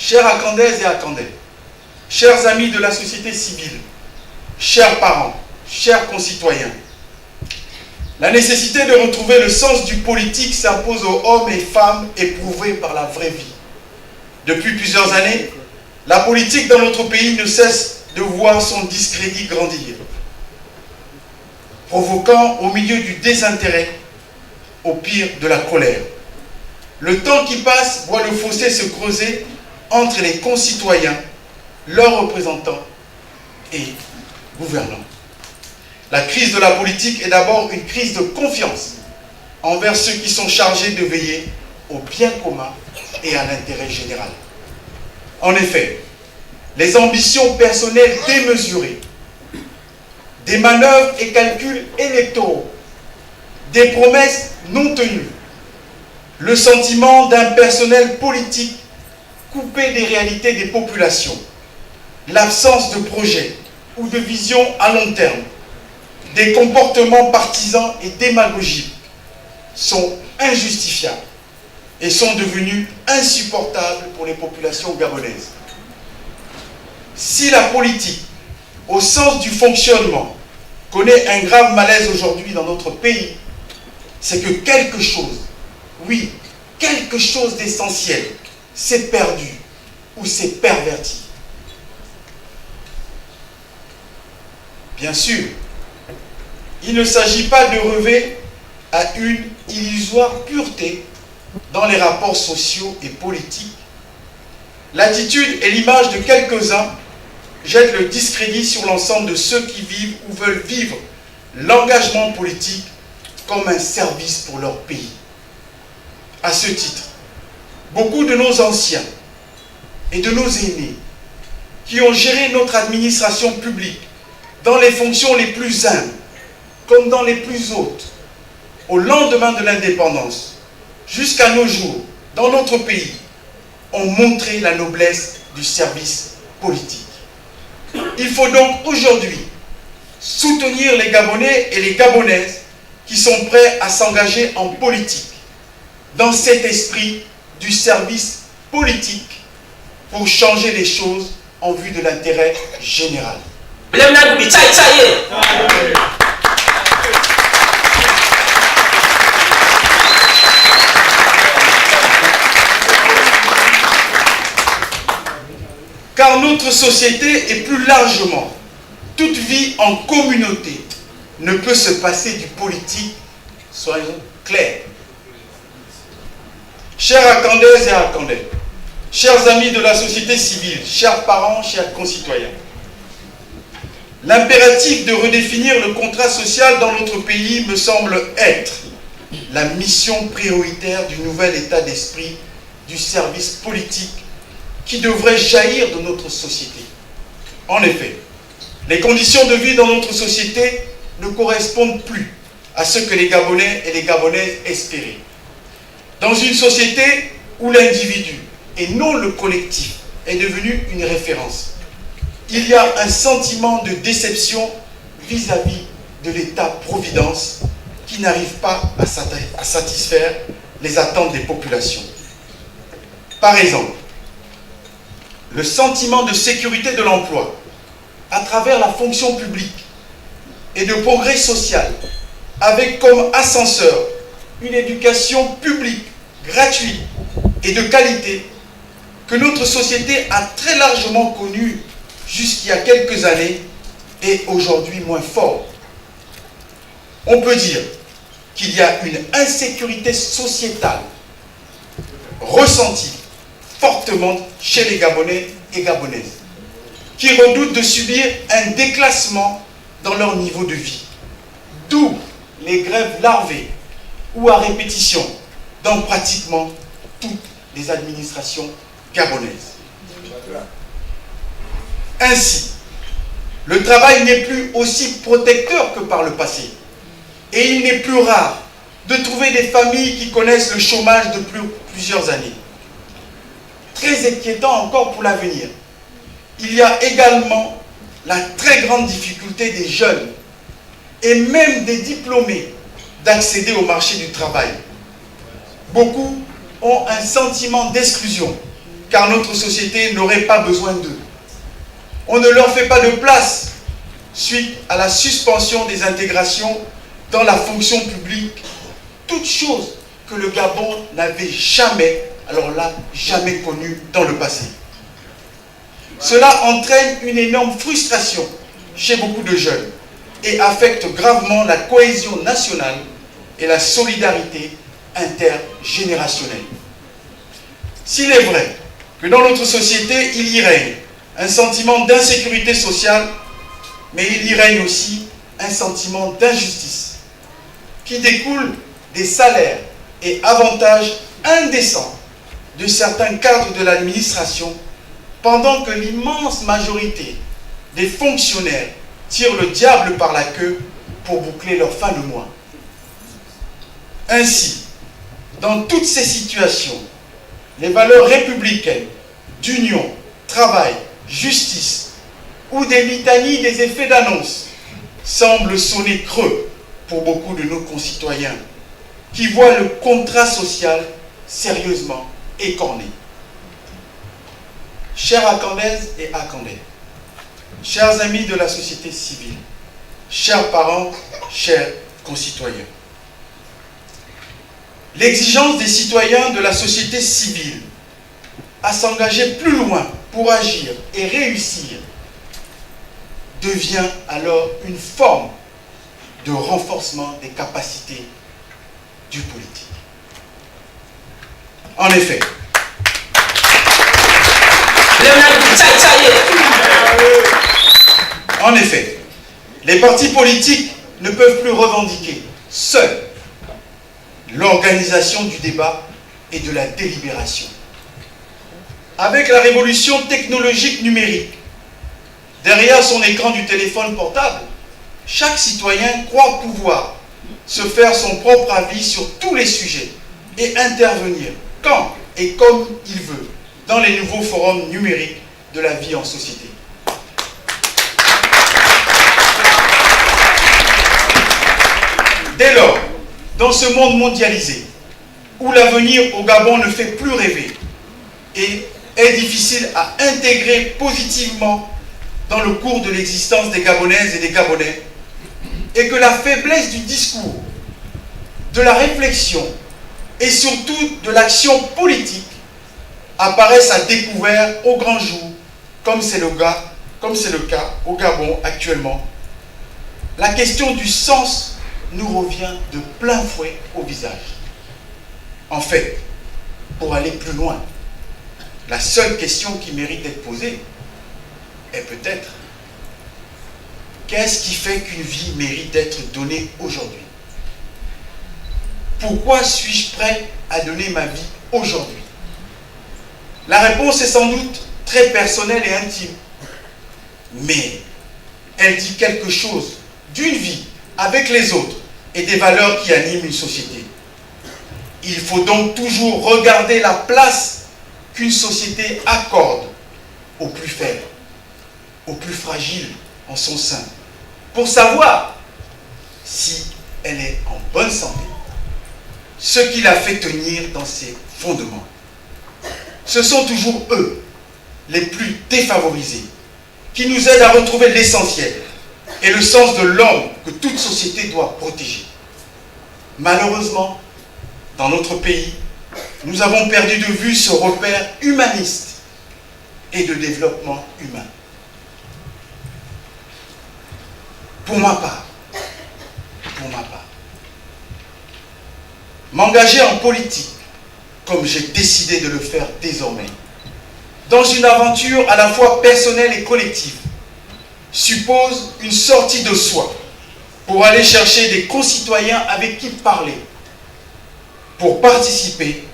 chers Akandaises et Akandais, chers amis de la société civile, chers parents, chers concitoyens, la nécessité de retrouver le sens du politique s'impose aux hommes et femmes éprouvés par la vraie vie. Depuis plusieurs années, la politique dans notre pays ne cesse de voir son discrédit grandir, provoquant au milieu du désintérêt, au pire de la colère. Le temps qui passe voit le fossé se creuser entre les concitoyens, leurs représentants et gouvernants. La crise de la politique est d'abord une crise de confiance envers ceux qui sont chargés de veiller au bien commun et à l'intérêt général. En effet, les ambitions personnelles démesurées, des manœuvres et calculs électoraux, des promesses non tenues, le sentiment d'un personnel politique coupé des réalités des populations, l'absence de projet ou de vision à long terme, des comportements partisans et démagogiques sont injustifiables et sont devenus insupportables pour les populations gabonaises. Si la politique, au sens du fonctionnement, connaît un grave malaise aujourd'hui dans notre pays, c'est que quelque chose, oui, quelque chose d'essentiel s'est perdu ou s'est perverti. Bien sûr, il ne s'agit pas de rêver à une illusoire pureté dans les rapports sociaux et politiques. L'attitude et l'image de quelques-uns jettent le discrédit sur l'ensemble de ceux qui vivent ou veulent vivre l'engagement politique comme un service pour leur pays. À ce titre, beaucoup de nos anciens et de nos aînés qui ont géré notre administration publique dans les fonctions les plus humbles comme dans les plus hautes, au lendemain de l'indépendance, jusqu'à nos jours, dans notre pays, ont montré la noblesse du service politique. Il faut donc aujourd'hui soutenir les Gabonais et les Gabonaises qui sont prêts à s'engager en politique, dans cet esprit du service politique, pour changer les choses en vue de l'intérêt général. Car notre société et plus largement, toute vie en communauté ne peut se passer du politique, soyons clairs. Chers Akandaises et Akandais, chers amis de la société civile, chers parents, chers concitoyens, l'impératif de redéfinir le contrat social dans notre pays me semble être la mission prioritaire du nouvel état d'esprit du service politique qui devrait jaillir de notre société. En effet, les conditions de vie dans notre société ne correspondent plus à ce que les Gabonais et les Gabonaises espéraient. Dans une société où l'individu, et non le collectif, est devenu une référence, il y a un sentiment de déception vis-à-vis de l'État-providence qui n'arrive pas à satisfaire les attentes des populations. Par exemple, le sentiment de sécurité de l'emploi à travers la fonction publique et de progrès social avec comme ascenseur une éducation publique, gratuite et de qualité que notre société a très largement connue jusqu'il y a quelques années est aujourd'hui moins fort. On peut dire qu'il y a une insécurité sociétale ressentie fortement chez les Gabonais et Gabonaises, qui redoutent de subir un déclassement dans leur niveau de vie. D'où les grèves larvées ou à répétition dans pratiquement toutes les administrations gabonaises. Ainsi, le travail n'est plus aussi protecteur que par le passé, et il n'est plus rare de trouver des familles qui connaissent le chômage de plusieurs années. Très inquiétant encore pour l'avenir, il y a également la très grande difficulté des jeunes et même des diplômés d'accéder au marché du travail. Beaucoup ont un sentiment d'exclusion car notre société n'aurait pas besoin d'eux. On ne leur fait pas de place suite à la suspension des intégrations dans la fonction publique, toute chose que le Gabon n'avait jamais, alors là, jamais connue dans le passé. Cela entraîne une énorme frustration chez beaucoup de jeunes et affecte gravement la cohésion nationale et la solidarité intergénérationnelle. S'il est vrai que dans notre société, il y règne un sentiment d'insécurité sociale, mais il y règne aussi un sentiment d'injustice qui découle des salaires et avantages indécents de certains cadres de l'administration, pendant que l'immense majorité des fonctionnaires tirent le diable par la queue pour boucler leur fin de mois. Ainsi, dans toutes ces situations, les valeurs républicaines d'union, travail, justice ou des litanies des effets d'annonce semblent sonner creux pour beaucoup de nos concitoyens qui voient le contrat social sérieusement écorné. Chers Akandaises et Akandais, chers amis de la société civile, chers parents, chers concitoyens, l'exigence des citoyens de la société civile à s'engager plus loin pour agir et réussir devient alors une forme de renforcement des capacités du politique. En effet, les partis politiques ne peuvent plus revendiquer seuls l'organisation du débat et de la délibération. Avec la révolution technologique numérique, derrière son écran du téléphone portable, chaque citoyen croit pouvoir se faire son propre avis sur tous les sujets et intervenir quand et comme il veut dans les nouveaux forums numériques de la vie en société. Dès lors, dans ce monde mondialisé, où l'avenir au Gabon ne fait plus rêver et est difficile à intégrer positivement dans le cours de l'existence des Gabonaises et des Gabonais, et que la faiblesse du discours, de la réflexion et surtout de l'action politique apparaissent à découvert au grand jour, comme c'est le cas au Gabon actuellement, la question du sens nous revient de plein fouet au visage. En fait, pour aller plus loin, la seule question qui mérite d'être posée est peut-être: qu'est-ce qui fait qu'une vie mérite d'être donnée aujourd'hui? Pourquoi suis-je prêt à donner ma vie aujourd'hui? La réponse est sans doute très personnelle et intime, mais elle dit quelque chose d'une vie avec les autres et des valeurs qui animent une société. Il faut donc toujours regarder la place qu'une société accorde aux plus faibles, aux plus fragiles en son sein, pour savoir si elle est en bonne santé, ce qui la fait tenir dans ses fondements. Ce sont toujours eux, les plus défavorisés, qui nous aident à retrouver l'essentiel et le sens de l'homme que toute société doit protéger. Malheureusement, dans notre pays, nous avons perdu de vue ce repère humaniste et de développement humain. Pour ma part, m'engager en politique, comme j'ai décidé de le faire désormais, dans une aventure à la fois personnelle et collective, suppose une sortie de soi pour aller chercher des concitoyens avec qui parler, pour participer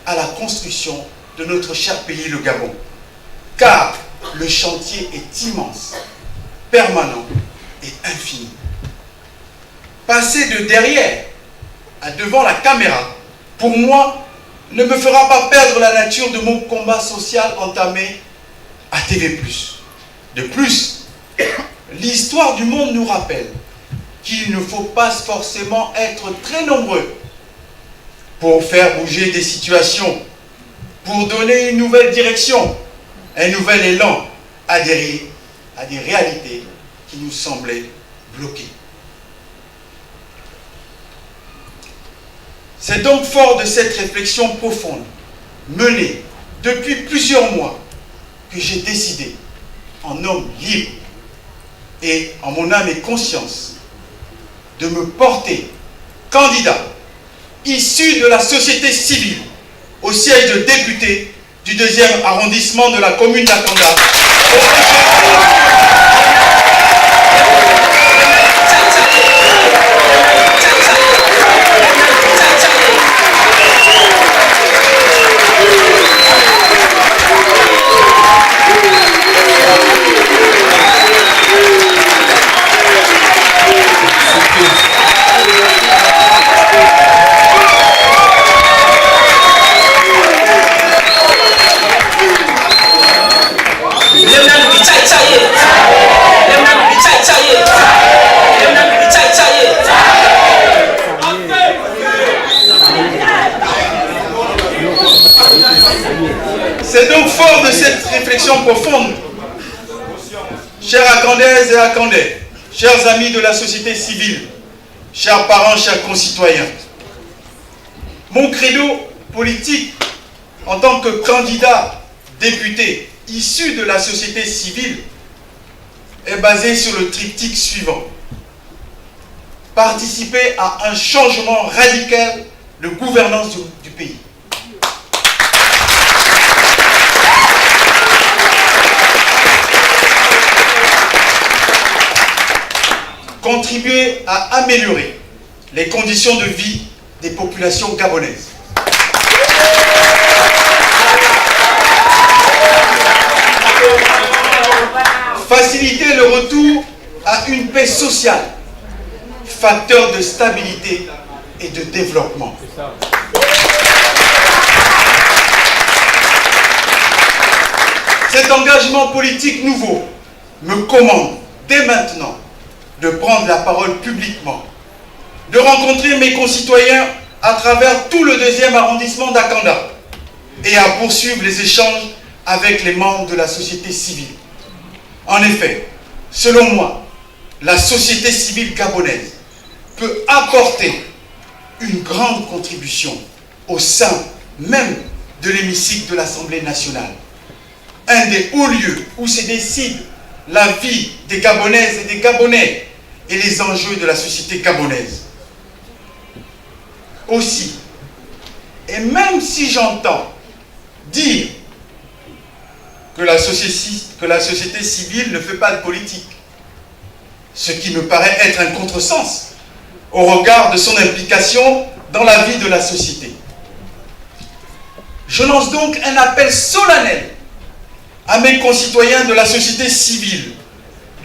à la construction de notre cher pays, le Gabon. Car le chantier est immense, permanent et infini. Passer de derrière à devant la caméra, pour moi, ne me fera pas perdre la nature de mon combat social entamé à TV+. De plus, l'histoire du monde nous rappelle qu'il ne faut pas forcément être très nombreux pour faire bouger des situations, pour donner une nouvelle direction, un nouvel élan à des réalités qui nous semblaient bloquées. C'est donc fort de cette réflexion profonde, menée depuis plusieurs mois, que j'ai décidé, en homme libre et en mon âme et conscience, de me porter candidat issu de la société civile au siège de député du 2e arrondissement de la commune d'Akanda. C'est donc fort de cette réflexion profonde, chers Akandaises et Akandais, chers amis de la société civile, chers parents, chers concitoyens. Mon credo politique en tant que candidat député issu de la société civile est basé sur le triptyque suivant. Participer à un changement radical de gouvernance du pays. Contribuer à améliorer les conditions de vie des populations gabonaises. Faciliter le retour à une paix sociale, facteur de stabilité et de développement. Cet engagement politique nouveau me commande dès maintenant de prendre la parole publiquement, de rencontrer mes concitoyens à travers tout le 2e arrondissement d'Akanda et à poursuivre les échanges avec les membres de la société civile. En effet, selon moi, la société civile gabonaise peut apporter une grande contribution au sein même de l'hémicycle de l'Assemblée nationale. Un des hauts lieux où se décide la vie des Gabonaises et des Gabonais et les enjeux de la société gabonaise. Aussi, et même si j'entends dire que la société civile ne fait pas de politique, ce qui me paraît être un contresens au regard de son implication dans la vie de la société. Je lance donc un appel solennel à mes concitoyens de la société civile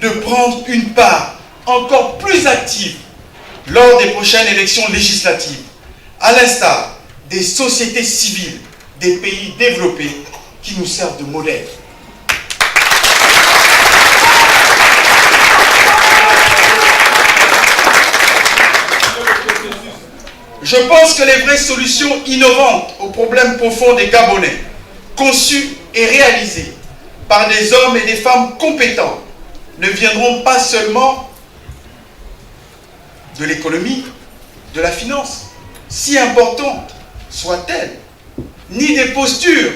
de prendre une part encore plus active lors des prochaines élections législatives, à l'instar des sociétés civiles des pays développés qui nous servent de modèle. Je pense que les vraies solutions innovantes aux problèmes profonds des Gabonais, conçues et réalisées par des hommes et des femmes compétents, ne viendront pas seulement de l'économie, de la finance, si importante soit-elle, ni des postures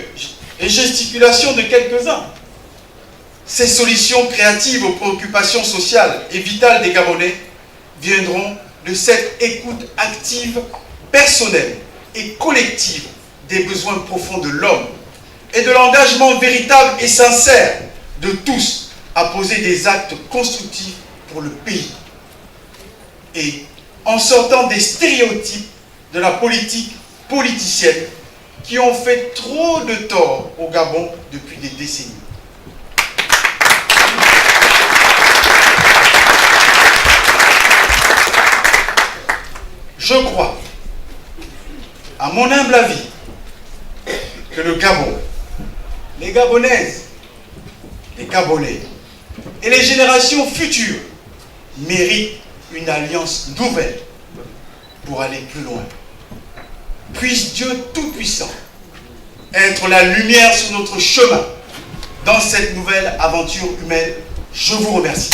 et gesticulations de quelques-uns. Ces solutions créatives aux préoccupations sociales et vitales des Gabonais viendront de cette écoute active, personnelle et collective des besoins profonds de l'homme et de l'engagement véritable et sincère de tous à poser des actes constructifs pour le pays. Et en sortant des stéréotypes de la politique politicienne qui ont fait trop de tort au Gabon depuis des décennies. Je crois, à mon humble avis, que le Gabon, les Gabonaises, les Gabonais et les générations futures méritent une alliance nouvelle pour aller plus loin. Puisse Dieu Tout-Puissant être la lumière sur notre chemin dans cette nouvelle aventure humaine. Je vous remercie.